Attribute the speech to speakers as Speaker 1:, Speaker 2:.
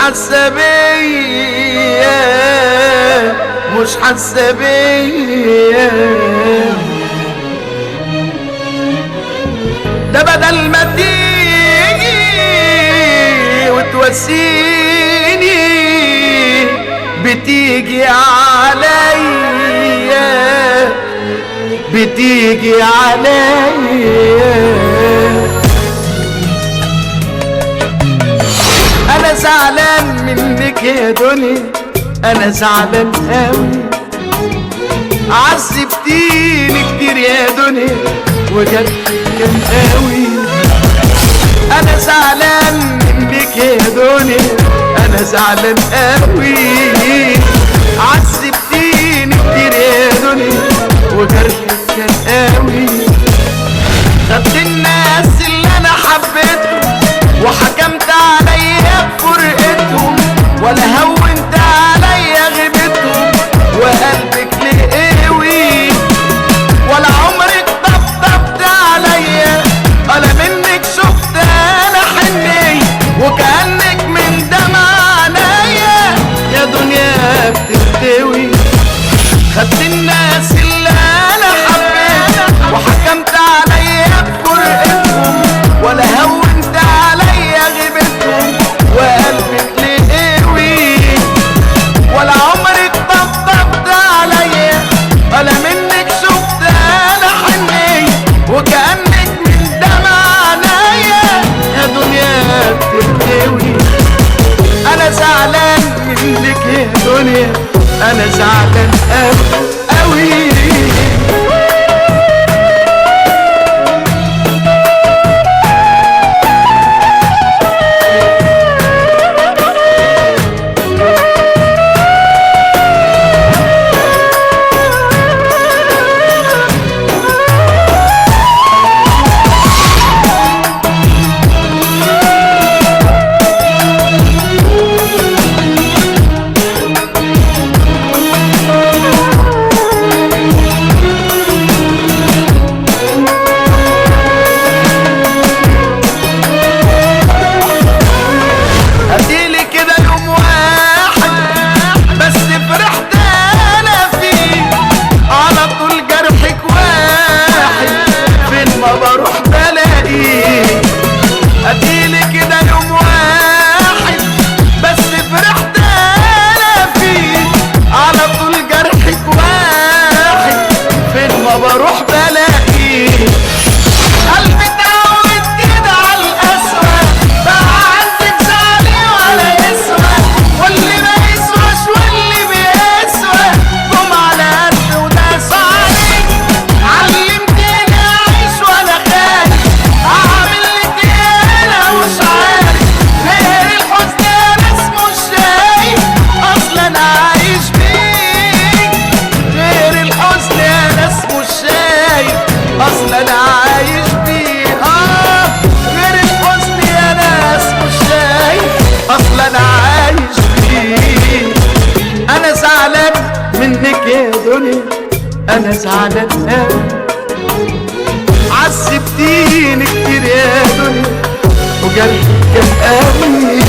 Speaker 1: حاسه بيا، مش حاسه بيا. ده بدل ما تيجي وتواسيني بتيجي عليا، بتيجي عليا. انا زعلان منك يا دنيا، انا زعلان قوي. عذبتيني كتير يا دنيا وجرحك كان قوي. انا زعلان منك يا دنيا، انا زعلان قوي. عذبتيني كتير يا دنيا وجرحك كان قوي. خدت الناس اللي انا حبيتهم وحكمت عليا بفرقتهم، ولا هونت عليا غيبتهم وقلبك لقوي. ولا عمرك طبطبت عليا، ولا منك شفت انا حني، وكأنك من دمع عينيا يا دنيا بتستوي. خدت الناس اللي انا حبيتهم وحكمت عليا بفرقتهم، ولا هونت عليا غيبتهم وقلبك لقوي. ولا عمرك طبطبت عليا، ولا منك شفت انا حني، وكأنك من دمع عينيا يا دنيا بتستوي. انا زعلان منك يا دنيا، انا زعلان قوي. انا زعلان قوي. عذبتيني كتير يا دنيا وجرحك كان قوي.